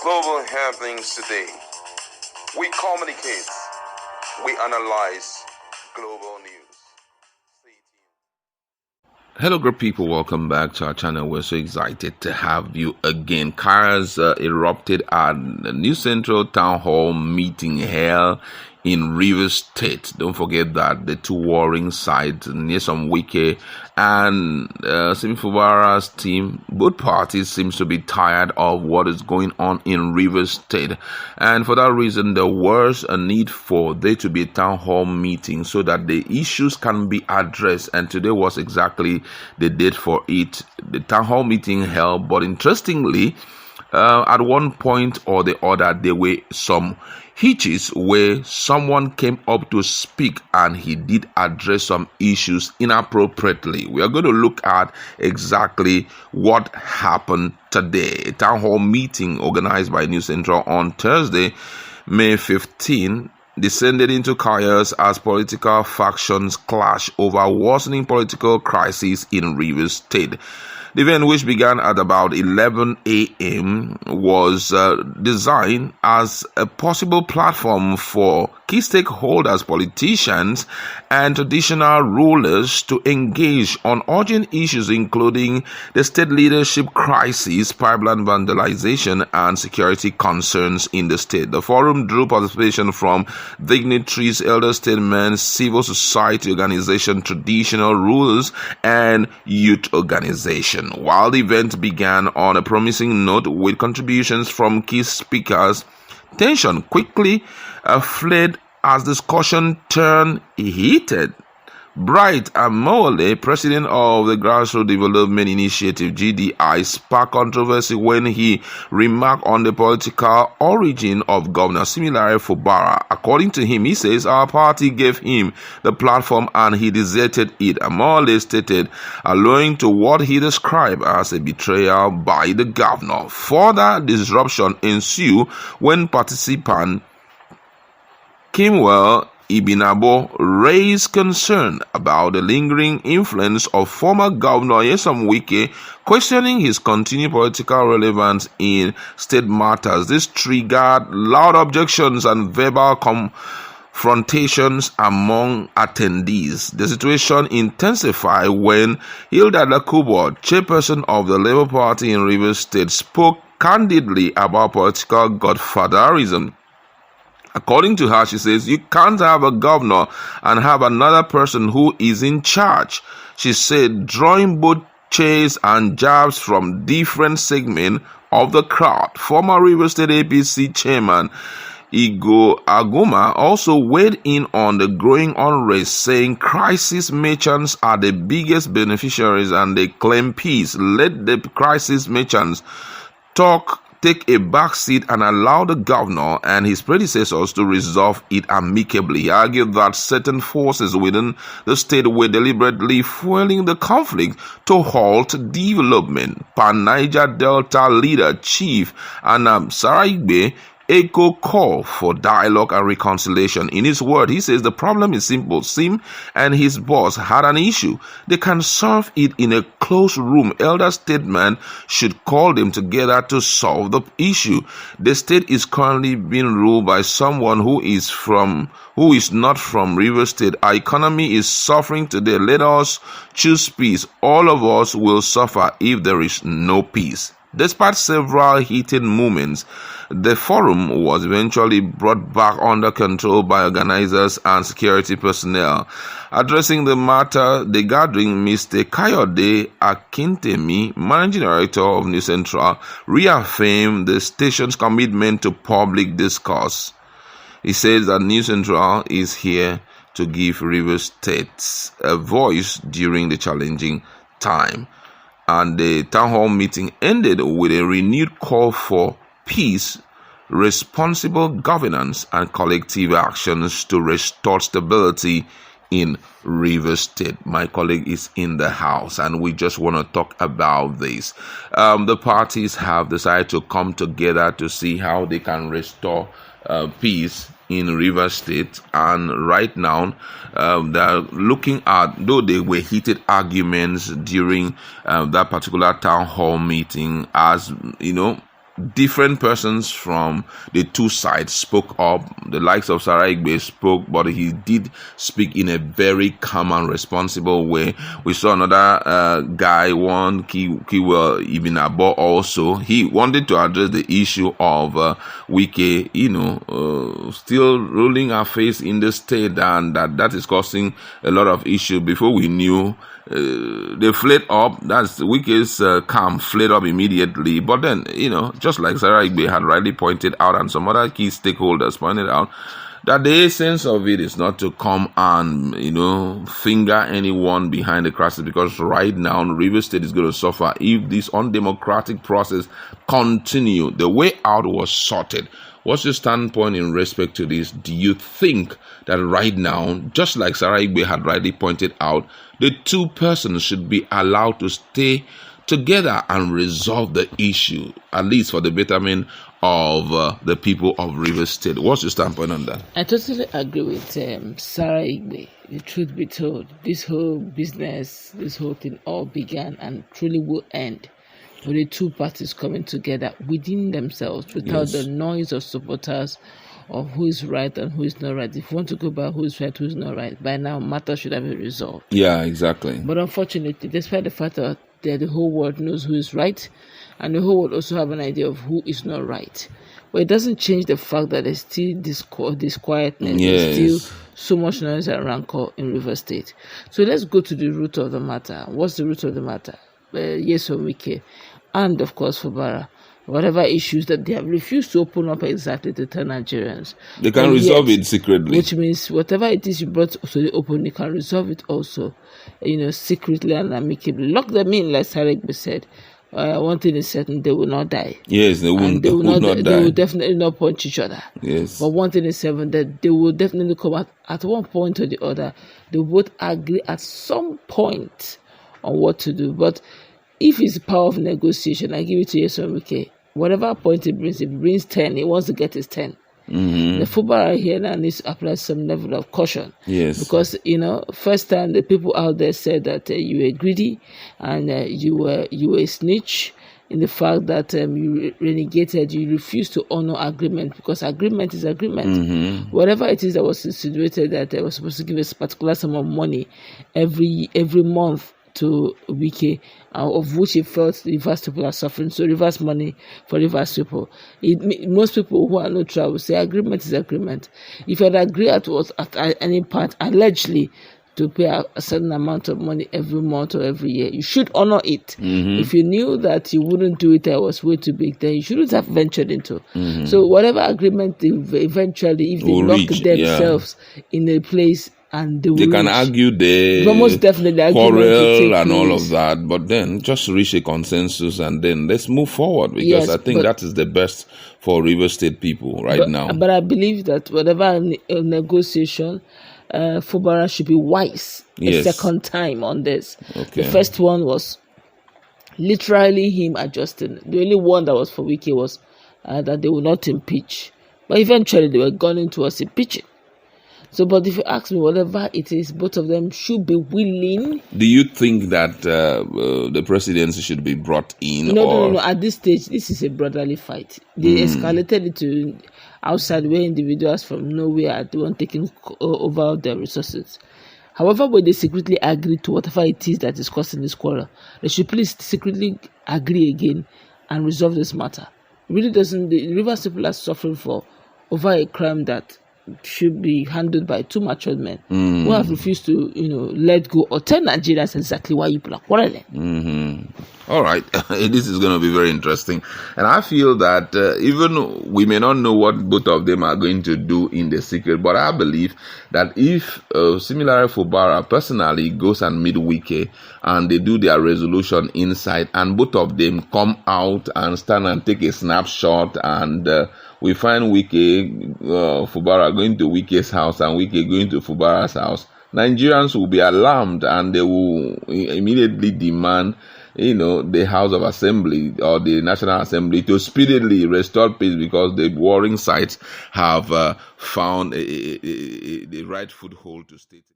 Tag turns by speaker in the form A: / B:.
A: global happenings today. We communicate, we analyze global news. Stay tuned.
B: Hello, great people. Welcome back to our channel. We're so excited to have you again. Chaos erupted at the New Central Town Hall meeting held in Rivers State. Don't forget that the two warring sides, near some Wike and Simifubara's team, both parties seems to be tired of what is going on in Rivers State, and for that reason there was a need for there to be a town hall meeting so that the issues can be addressed, and today was exactly the date for it. The town hall meeting held, but interestingly, at one point or the other, there were some hitches where someone came up to speak and he did address some issues inappropriately. We are going to look at exactly what happened today. A town hall meeting organized by New Central on Thursday, May 15, descended into chaos as political factions clash over worsening political crisis in Rivers State. The event, which began at about 11 a.m., was designed as a possible platform for key stakeholders, politicians, and traditional rulers to engage on urgent issues including the state leadership crisis, pipeline vandalization, and security concerns in the state. The forum drew participation from dignitaries, elder statesmen, civil society organizations, traditional rulers, and youth organizations. While the event began on a promising note with contributions from key speakers, tension quickly fled as discussion turned heated. Bright Amole, president of the Grassroots Development Initiative (GDI), sparked controversy when he remarked on the political origin of Governor Similare Fubara. According to him, he says our party gave him the platform and he deserted it. Amole stated, alluding to what he described as a betrayal by the governor. Further disruption ensued when participant Kimwell Ibinabo raised concern about the lingering influence of former Governor Nyesom Wike, questioning his continued political relevance in state matters. This triggered loud objections and verbal confrontations among attendees. The situation intensified when Hilda Lakubo, chairperson of the Labour Party in Rivers State, spoke candidly about political godfatherism. According to her, she says, you can't have a governor and have another person who is in charge. She said, drawing both cheers and jabs from different segments of the crowd. Former River State APC chairman Igo Aguma also weighed in on the growing unrest, saying crisis merchants are the biggest beneficiaries and they claim peace. Let the crisis merchants take a back seat and allow the governor and his predecessors to resolve it amicably. He argued that certain forces within the state were deliberately fueling the conflict to halt development. Pan Niger Delta leader Chief Anam Saraigbe echo call for dialogue and reconciliation. In his word, he says the problem is simple. Sim and his boss had an issue. They can solve it in a closed room. Elder statesmen should call them together to solve the issue. The state is currently being ruled by someone who is not from River State. Our economy is suffering today. Let us choose peace. All of us will suffer if there is no peace. Despite several heated moments, the forum was eventually brought back under control by organizers and security personnel. Addressing the matter, the gathering, Mr. Kayode Akintemi, managing director of New Central, reaffirmed the station's commitment to public discourse. He says that New Central is here to give Rivers State a voice during the challenging time. And the town hall meeting ended with a renewed call for peace, responsible governance, and collective actions to restore stability in Rivers State. My colleague is in the house and we just want to talk about this. The parties have decided to come together to see how they can restore peace in Rivers State, and right now they're looking at, though they were heated arguments during that particular town hall meeting, as you know, different persons from the two sides spoke up. The likes of Sarah Igbe spoke, but he did speak in a very calm and responsible way. We saw another guy, one Kiwa Ibn Abo also. He wanted to address the issue of Wike, still rolling our face in the state, and that is causing a lot of issue. Before we knew, they flared up. That's Wike's camp flared up immediately. But then, just like Sarah Igbe had rightly pointed out, and some other key stakeholders pointed out, that the essence of it is not to come and, finger anyone behind the crisis, because right now, Rivers State is going to suffer if this undemocratic process continue. The way out was sorted. What's your standpoint in respect to this? Do you think that right now, just like Sarah Igbe had rightly pointed out, the two persons should be allowed to stay together and resolve the issue, at least for the betterment of the people of Rivers State? What's your standpoint on that?
C: I totally agree with Sarah Igbe. The truth be told, this whole business, this whole thing all began and truly will end with the two parties coming together within themselves without the noise of supporters of who is right and who is not right. If you want to go by who is right, who is not right, by now matters should have been resolved.
B: Yeah, exactly.
C: But unfortunately, despite the fact that the whole world knows who is right, and the whole world also have an idea of who is not right, but it doesn't change the fact that there's still this quietness, there's still so much noise and rancor in River State. So let's go to the root of the matter. What's the root of the matter? Yes, or Wike, and of course Fubara. Whatever issues that they have refused to open up exactly to tell Nigerians.
B: They can resolve it secretly.
C: Which means whatever it is you brought to the open, you can resolve it also, secretly and amicably. Lock them in, like Sarek said. One thing is certain, they will not die.
B: Yes, they will not die.
C: They will definitely not punch each other.
B: Yes.
C: But one thing is certain, that they will definitely come out at one point or the other. They will both agree at some point on what to do. But if it's the power of negotiation, I give it to Yeson Wike. Whatever point it brings 10, he wants to get his 10.
B: Mm-hmm.
C: The footballer here now needs to apply some level of caution.
B: Yes.
C: Because, first time the people out there said that you were greedy and you were a snitch in the fact that you renegated, you refused to honor agreement, because agreement is agreement.
B: Mm-hmm.
C: Whatever it is that was insinuated that they were supposed to give a particular sum of money every month to Wike, of which he felt the Rivers people are suffering. So reverse money for Rivers people. Most people who are neutral will say agreement is agreement. If you had agreed at any part, allegedly, to pay a certain amount of money every month or every year, you should honor it.
B: Mm-hmm.
C: If you knew that you wouldn't do it, that was way too big, then you shouldn't have ventured into.
B: Mm-hmm.
C: So whatever agreement eventually, if they lock themselves in a place, and they
B: can argue there,
C: almost definitely
B: quarrel and all of that, but then just reach a consensus and then let's move forward, because I think that is the best for River State people now.
C: But I believe that whatever negotiation, Fubara should be wise a second time on this.
B: Okay.
C: The first one was literally him adjusting. The only one that was for Wike was that they would not impeach, but eventually they were going towards impeaching. So, but if you ask me, whatever it is, both of them should be willing.
B: Do you think that the presidency should be brought in?
C: No. At this stage, this is a brotherly fight. They escalated it to outside, where individuals from nowhere are the one taking over their resources. However, when they secretly agree to whatever it is that is causing this quarrel, they should please secretly agree again and resolve this matter. It really doesn't. The Rivers people are suffering over a crime that should be handled by two matured men who have refused to, let go or tell Nigerians exactly why you people are quarreling.
B: Mm-hmm. All right, this is going to be very interesting, and I feel that even we may not know what both of them are going to do in the secret, but I believe that if similarly Fubara personally goes and meet Wike and they do their resolution inside, and both of them come out and stand and take a snapshot, and we find Wike, Fubara going to Wike's house and Wike going to Fubara's house, Nigerians will be alarmed and they will immediately demand, the House of Assembly or the National Assembly to speedily restore peace, because the warring sides have found the right foothold to state.